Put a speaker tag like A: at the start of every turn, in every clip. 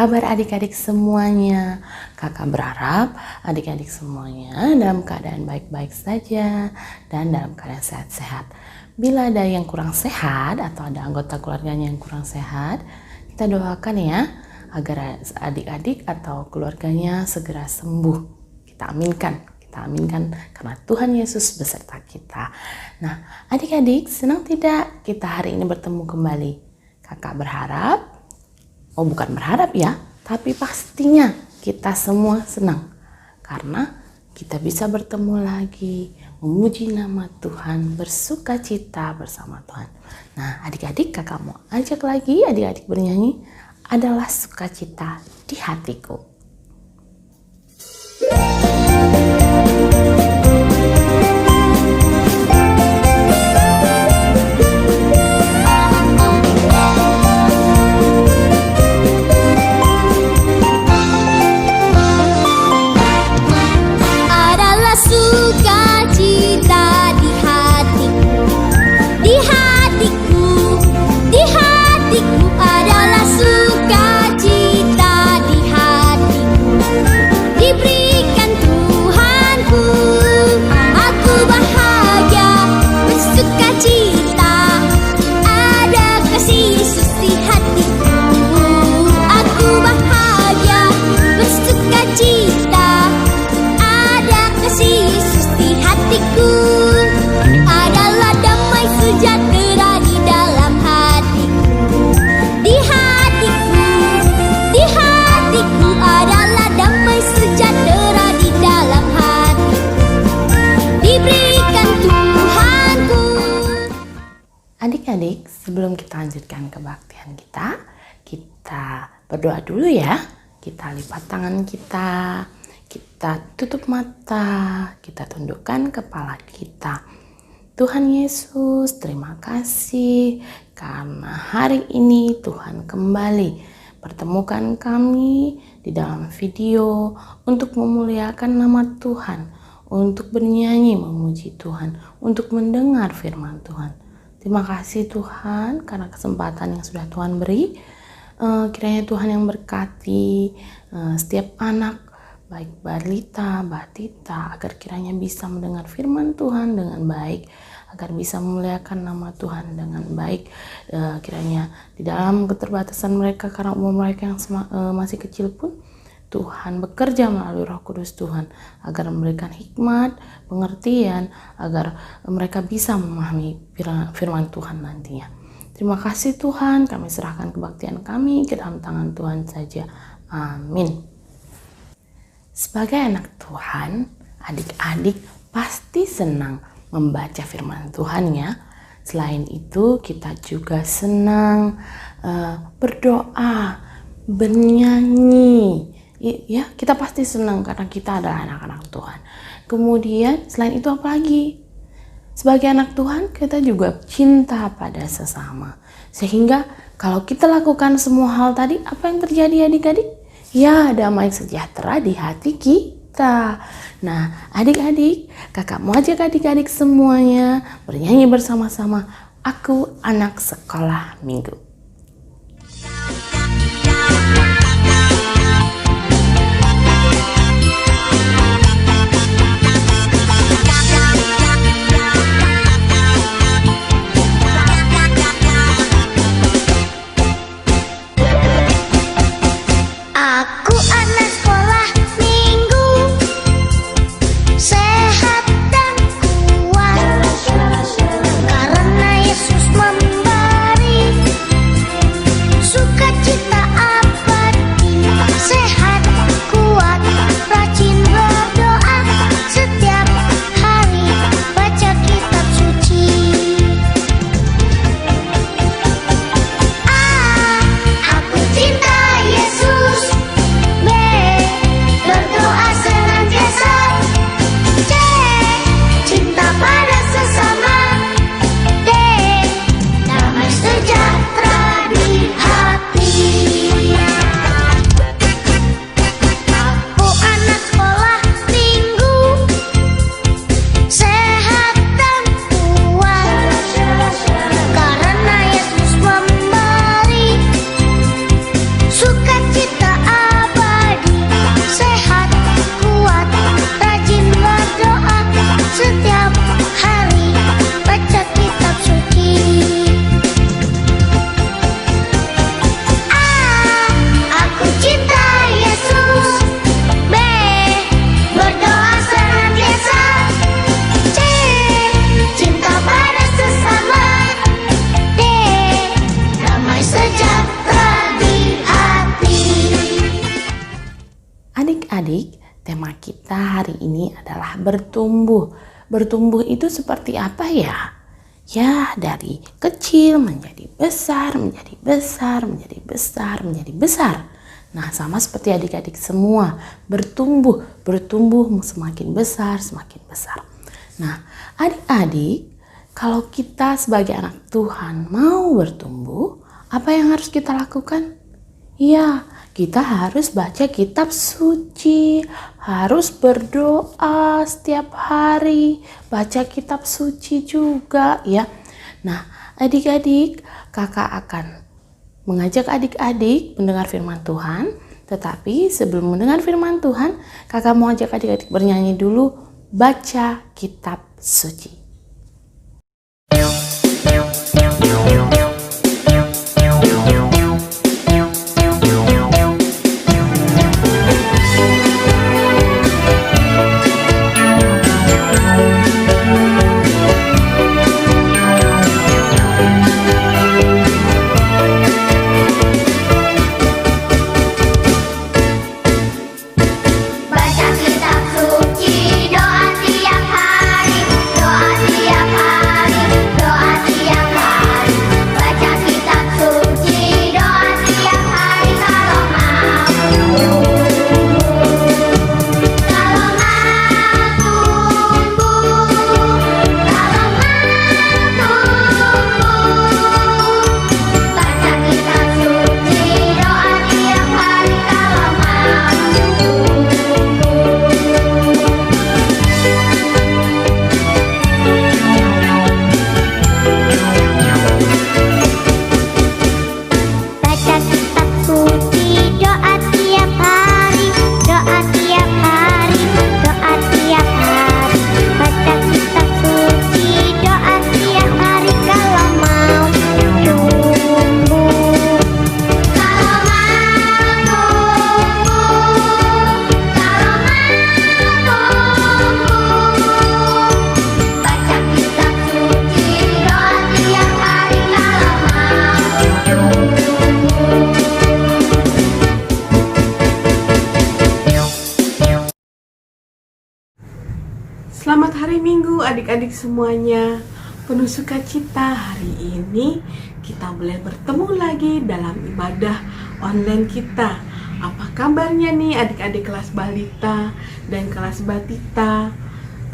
A: kabar adik-adik semuanya? Kakak berharap adik-adik semuanya dalam keadaan baik-baik saja dan dalam keadaan sehat-sehat. Bila ada yang kurang sehat atau ada anggota keluarganya yang kurang sehat, kita doakan ya agar adik-adik atau keluarganya segera sembuh. Kita aminkan karena Tuhan Yesus beserta kita. Nah, adik-adik senang tidak kita hari ini bertemu kembali? Kakak berharap, bukan berharap ya, tapi pastinya kita semua senang karena kita bisa bertemu lagi, memuji nama Tuhan, bersuka cita bersama Tuhan. Nah, adik-adik, kakak mau ajak lagi adik-adik bernyanyi, adalah sukacita di hatiku. Adik-adik, sebelum kita lanjutkan kebaktian kita berdoa dulu ya. Kita lipat tangan kita tutup mata, kita tundukkan kepala kita. Tuhan Yesus, terima kasih karena hari ini Tuhan kembali pertemukan kami di dalam video untuk memuliakan nama Tuhan, untuk bernyanyi memuji Tuhan, untuk mendengar firman Tuhan. Terima kasih Tuhan karena kesempatan yang sudah Tuhan beri. Kiranya Tuhan yang berkati setiap anak, baik balita, batita, agar kiranya bisa mendengar firman Tuhan dengan baik, agar bisa memuliakan nama Tuhan dengan baik. Kiranya di dalam keterbatasan mereka karena umur mereka yang masih kecil pun, Tuhan bekerja melalui Roh Kudus Tuhan agar memberikan hikmat, pengertian, agar mereka bisa memahami firman Tuhan nantinya. Terima kasih Tuhan, kami serahkan kebaktian kami ke dalam tangan Tuhan saja. Amin. Sebagai anak Tuhan, adik-adik pasti senang membaca firman Tuhan ya. Selain itu kita juga senang berdoa, bernyanyi. Ya, kita pasti senang karena kita adalah anak-anak Tuhan. Kemudian selain itu apa lagi? Sebagai anak Tuhan kita juga cinta pada sesama. Sehingga kalau kita lakukan semua hal tadi, apa yang terjadi adik-adik? Ya, damai sejahtera di hati kita. Nah, adik-adik, kakak mau ajak adik-adik semuanya bernyanyi bersama-sama, Aku Anak Sekolah Minggu.
B: Karena Yesus memberi
A: tema kita hari ini adalah bertumbuh. Bertumbuh itu seperti apa ya? Ya, dari kecil menjadi besar, menjadi besar, menjadi besar, menjadi besar. Nah, sama seperti adik-adik semua, bertumbuh semakin besar, semakin besar. Nah, adik-adik, kalau kita sebagai anak Tuhan mau bertumbuh, apa yang harus kita lakukan? Ya, kita harus baca kitab suci, harus berdoa setiap hari, baca kitab suci juga ya. Nah, adik-adik, kakak akan mengajak adik-adik mendengar firman Tuhan. Tetapi sebelum mendengar firman Tuhan, kakak mau ajak adik-adik bernyanyi dulu, baca kitab suci.
B: Selamat hari Minggu adik-adik semuanya. Penuh sukacita hari ini kita boleh bertemu lagi dalam ibadah online kita. Apa kabarnya nih adik-adik kelas balita dan kelas batita?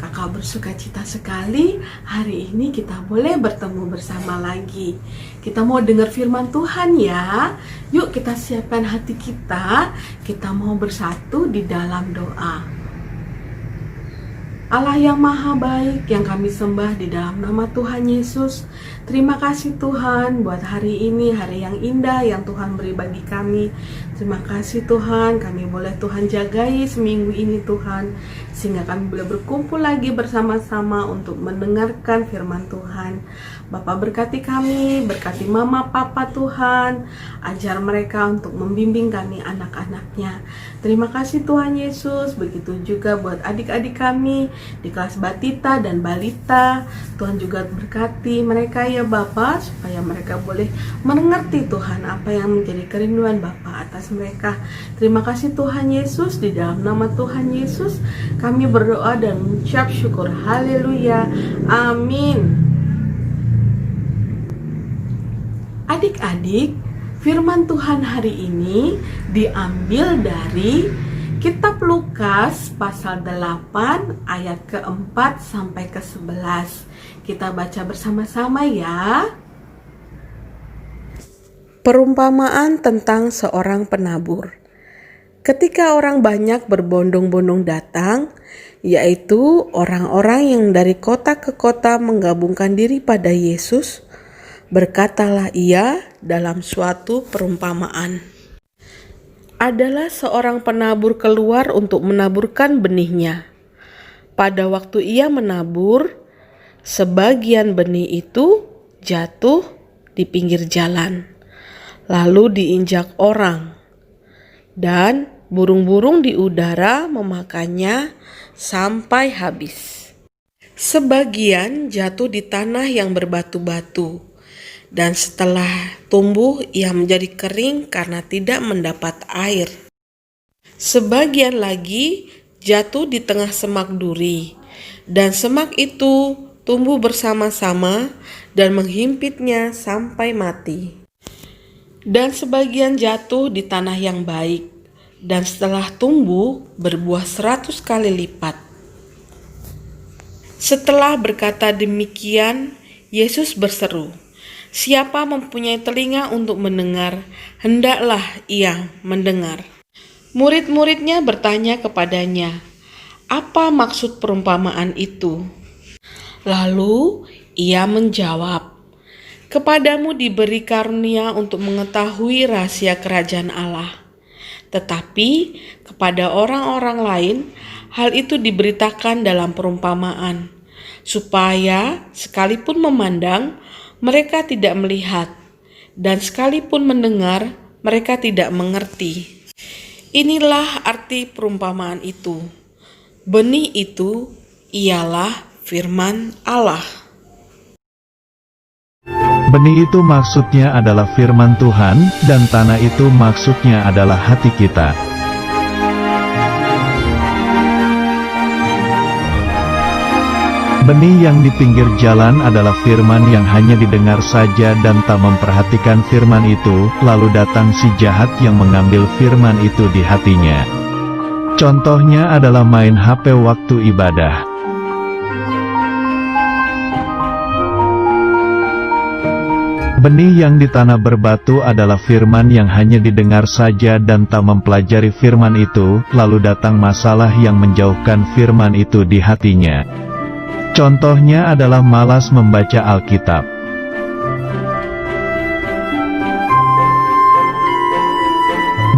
B: Kakak bersukacita sekali hari ini kita boleh bertemu bersama lagi. Kita mau dengar firman Tuhan ya. Yuk kita siapkan hati kita mau bersatu di dalam doa. Allah yang maha baik yang kami sembah di dalam nama Tuhan Yesus. Terima kasih Tuhan buat hari ini, hari yang indah yang Tuhan beri bagi kami. Terima kasih Tuhan, kami boleh Tuhan jagai seminggu ini Tuhan, sehingga kami boleh berkumpul lagi bersama-sama untuk mendengarkan firman Tuhan. Bapa berkati kami, berkati mama papa Tuhan, ajar mereka untuk membimbing kami anak-anaknya. Terima kasih Tuhan Yesus, begitu juga buat adik-adik kami di kelas batita dan balita. Tuhan juga berkati mereka ya Bapa, supaya mereka boleh mengerti Tuhan apa yang menjadi kerinduan Bapa atas mereka. Terima kasih Tuhan Yesus, di dalam nama Tuhan Yesus kami berdoa dan mengucap syukur. Haleluya, amin. Adik-adik, firman Tuhan hari ini diambil dari Kitab Lukas pasal 8 ayat ke-4 sampai ke-11. Kita baca bersama-sama ya. Perumpamaan tentang seorang penabur. Ketika orang banyak berbondong-bondong datang, yaitu orang-orang yang dari kota ke kota menggabungkan diri pada Yesus, berkatalah ia dalam suatu perumpamaan. Adalah seorang penabur keluar untuk menaburkan benihnya. Pada waktu ia menabur, sebagian benih itu jatuh di pinggir jalan, lalu diinjak orang, dan burung-burung di udara memakannya sampai habis. Sebagian jatuh di tanah yang berbatu-batu, dan setelah tumbuh ia menjadi kering karena tidak mendapat air. Sebagian lagi jatuh di tengah semak duri, dan semak itu tumbuh bersama-sama dan menghimpitnya sampai mati. Dan sebagian jatuh di tanah yang baik, dan setelah tumbuh berbuah 100 kali lipat. Setelah berkata demikian, Yesus berseru, "Siapa mempunyai telinga untuk mendengar, hendaklah ia mendengar." Murid-muridnya bertanya kepadanya, "Apa maksud perumpamaan itu?" Lalu ia menjawab, "Kepadamu diberi karunia untuk mengetahui rahasia kerajaan Allah. Tetapi kepada orang-orang lain, hal itu diberitakan dalam perumpamaan, supaya sekalipun memandang, mereka tidak melihat, dan sekalipun mendengar, mereka tidak mengerti." Inilah arti perumpamaan itu. Benih itu ialah firman Allah.
C: Benih itu maksudnya adalah firman Tuhan, dan tanah itu maksudnya adalah hati kita. Benih yang di pinggir jalan adalah firman yang hanya didengar saja dan tak memperhatikan firman itu, lalu datang si jahat yang mengambil firman itu di hatinya. Contohnya adalah main HP waktu ibadah. Benih yang di tanah berbatu adalah firman yang hanya didengar saja dan tak mempelajari firman itu, lalu datang masalah yang menjauhkan firman itu di hatinya. Contohnya adalah malas membaca Alkitab.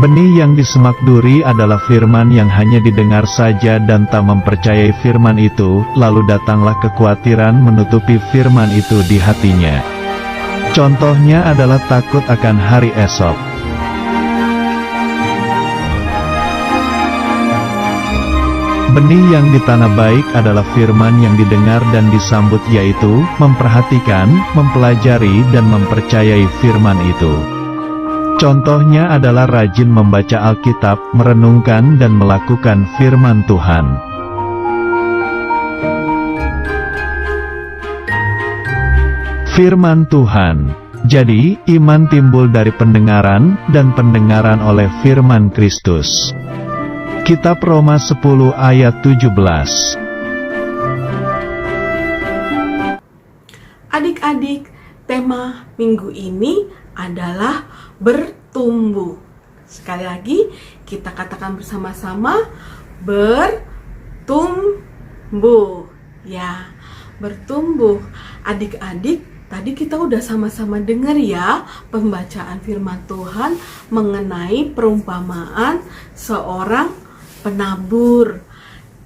C: Benih yang di semak duri adalah firman yang hanya didengar saja dan tak mempercayai firman itu, lalu datanglah kekhawatiran menutupi firman itu di hatinya. Contohnya adalah takut akan hari esok. Benih yang di tanah baik adalah firman yang didengar dan disambut, yaitu memperhatikan, mempelajari dan mempercayai firman itu. Contohnya adalah rajin membaca Alkitab, merenungkan dan melakukan firman Tuhan. Firman Tuhan. Jadi, iman timbul dari pendengaran, dan pendengaran oleh firman Kristus. Kitab Roma 10 ayat 17.
B: Adik-adik, tema minggu ini adalah bertumbuh. Sekali lagi, kita katakan bersama-sama, bertumbuh. Ya, bertumbuh. Adik-adik, tadi kita udah sama-sama dengar ya pembacaan firman Tuhan mengenai perumpamaan seorang penabur.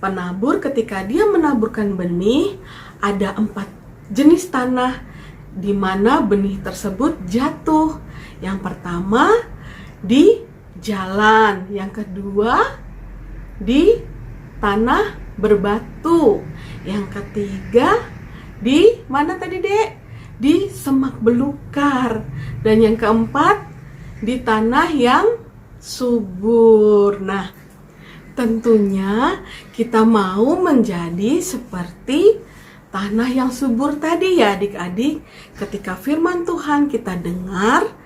B: Penabur ketika dia menaburkan benih, ada 4 jenis tanah di mana benih tersebut jatuh. Yang pertama di jalan, yang kedua di tanah berbatu, yang ketiga di mana tadi Dek? Di semak belukar, dan yang keempat di tanah yang subur. Nah, tentunya kita mau menjadi seperti tanah yang subur tadi ya adik-adik. Ketika firman Tuhan kita dengar,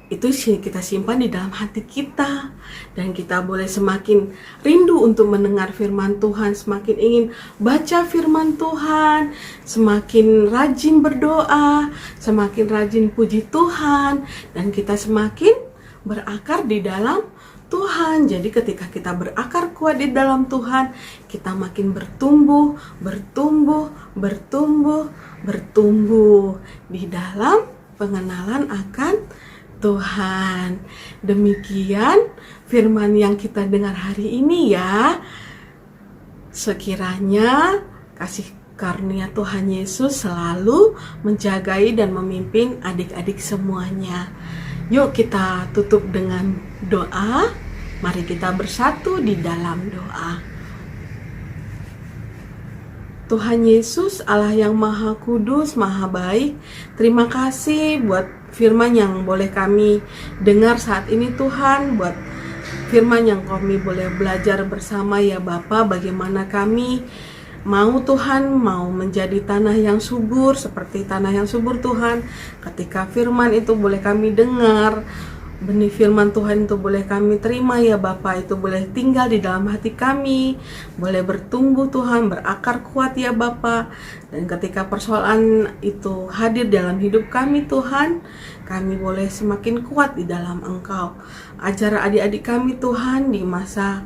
B: itu kita simpan di dalam hati kita, dan kita boleh semakin rindu untuk mendengar firman Tuhan, semakin ingin baca firman Tuhan, semakin rajin berdoa, semakin rajin puji Tuhan, dan kita semakin berakar di dalam Tuhan. Jadi ketika kita berakar kuat di dalam Tuhan, kita makin bertumbuh di dalam pengenalan akan Tuhan. Demikian firman yang kita dengar hari ini ya. Sekiranya kasih karunia Tuhan Yesus selalu menjagai dan memimpin adik-adik semuanya. Yuk kita tutup dengan doa. Mari kita bersatu di dalam doa. Tuhan Yesus, Allah yang Maha Kudus, Maha Baik, terima kasih buat firman yang boleh kami dengar saat ini Tuhan, buat firman yang kami boleh belajar bersama ya Bapa, bagaimana kami mau Tuhan, mau menjadi tanah yang subur, seperti tanah yang subur Tuhan. Ketika firman itu boleh kami dengar, benih firman Tuhan itu boleh kami terima ya Bapa, itu boleh tinggal di dalam hati kami, boleh bertumbuh Tuhan, berakar kuat ya Bapa. Dan ketika persoalan itu hadir dalam hidup kami Tuhan, kami boleh semakin kuat di dalam Engkau. Ajar adik-adik kami Tuhan di masa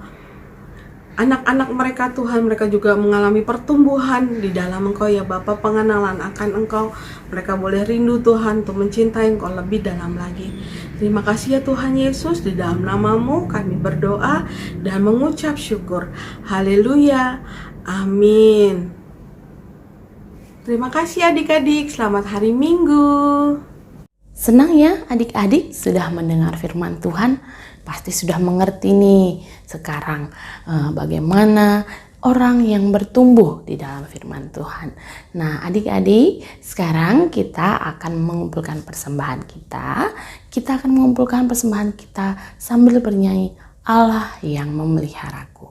B: anak-anak mereka Tuhan, mereka juga mengalami pertumbuhan di dalam Engkau ya Bapa, pengenalan akan Engkau. Mereka boleh rindu Tuhan untuk mencintai Engkau lebih dalam lagi. Terima kasih ya Tuhan Yesus, di dalam nama-Mu kami berdoa dan mengucap syukur. Haleluya, amin. Terima kasih adik-adik, selamat hari Minggu.
A: Senang ya adik-adik sudah mendengar firman Tuhan, pasti sudah mengerti nih sekarang bagaimana orang yang bertumbuh di dalam firman Tuhan. Nah adik-adik, sekarang kita akan mengumpulkan persembahan kita. Kita akan mengumpulkan persembahan kita sambil bernyanyi Allah yang memeliharaku.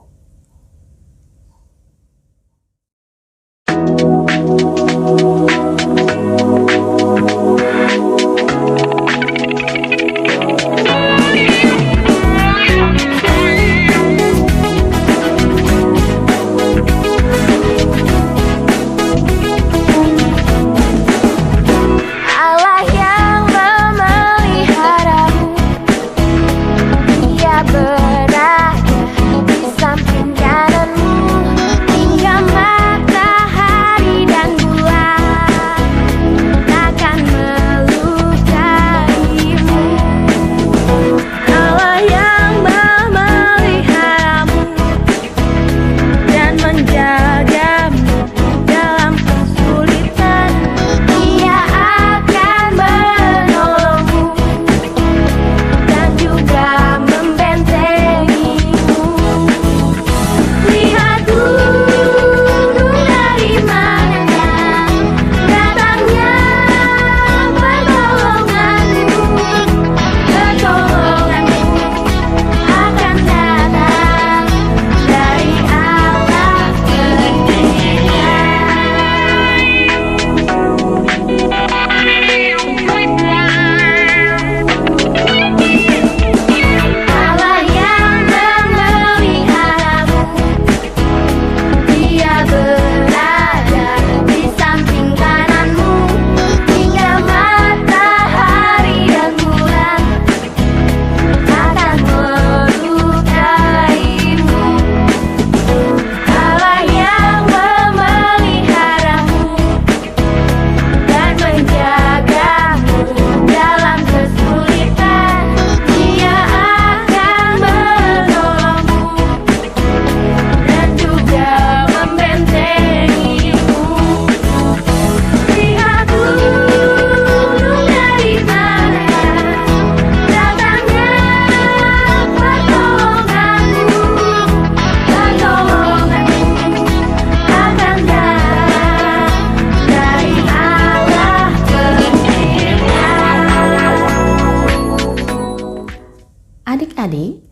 A: Adik-adik,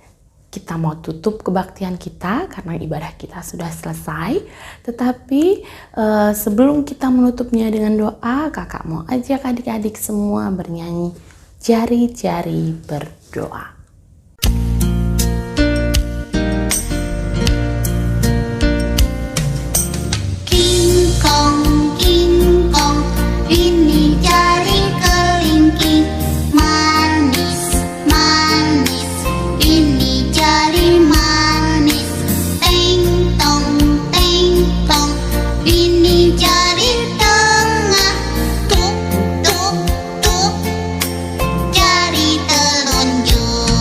A: kita mau tutup kebaktian kita karena ibadah kita sudah selesai. Tetapi sebelum kita menutupnya dengan doa, kakak mau ajak adik-adik semua bernyanyi jari-jari berdoa.
D: King Kong, ini jari kelingking, manis, manis, ini jari manis. Teng tong, ini jari tengah, tuk tuk tuk, jari telunjuk.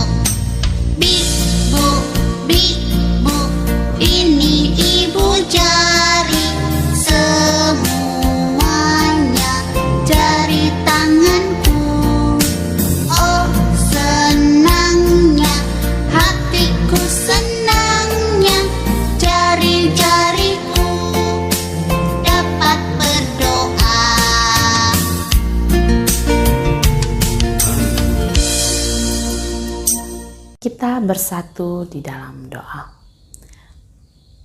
A: Kita bersatu di dalam doa.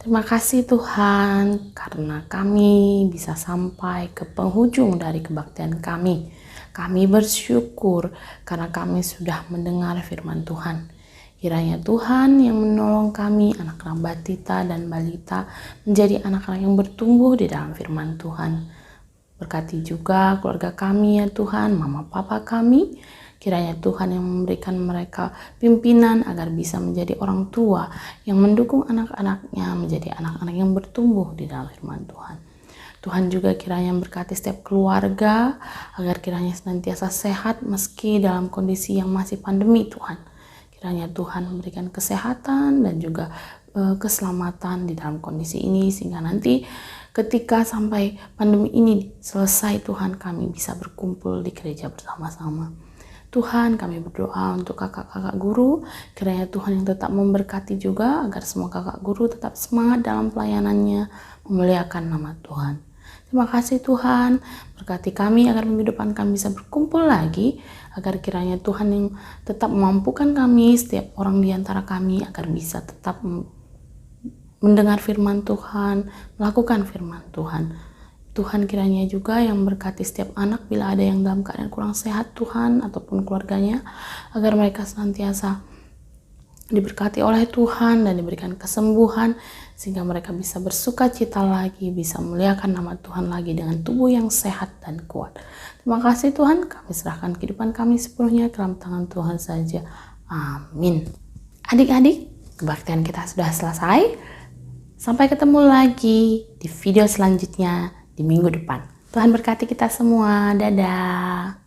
A: Terima kasih Tuhan karena kami bisa sampai ke penghujung dari kebaktian kami. Kami bersyukur karena kami sudah mendengar firman Tuhan. Kiranya Tuhan yang menolong kami, anak-anak batita dan balita, menjadi anak-anak yang bertumbuh di dalam firman Tuhan. Berkati juga keluarga kami ya Tuhan, mama papa kami. Kiranya Tuhan yang memberikan mereka pimpinan agar bisa menjadi orang tua yang mendukung anak-anaknya menjadi anak-anak yang bertumbuh di dalam firman Tuhan. Tuhan juga kiranya berkati setiap keluarga agar kiranya senantiasa sehat meski dalam kondisi yang masih pandemi Tuhan. Kiranya Tuhan memberikan kesehatan dan juga keselamatan di dalam kondisi ini sehingga nanti ketika sampai pandemi ini selesai Tuhan kami bisa berkumpul di gereja bersama-sama. Tuhan kami berdoa untuk kakak-kakak guru, kiranya Tuhan yang tetap memberkati juga agar semua kakak guru tetap semangat dalam pelayanannya, memuliakan nama Tuhan. Terima kasih Tuhan, berkati kami agar minggu depan kami bisa berkumpul lagi, agar kiranya Tuhan yang tetap memampukan kami, setiap orang di antara kami agar bisa tetap mendengar firman Tuhan, melakukan firman Tuhan. Tuhan kiranya juga yang berkati setiap anak bila ada yang dalam keadaan kurang sehat Tuhan ataupun keluarganya agar mereka senantiasa diberkati oleh Tuhan dan diberikan kesembuhan sehingga mereka bisa bersuka cita lagi, bisa memuliakan nama Tuhan lagi dengan tubuh yang sehat dan kuat. Terima kasih Tuhan, kami serahkan kehidupan kami sepenuhnya ke dalam tangan Tuhan saja. Amin. Adik-adik, kebaktian kita sudah selesai. Sampai ketemu lagi di video selanjutnya di minggu depan. Tuhan berkati kita semua. Dadah.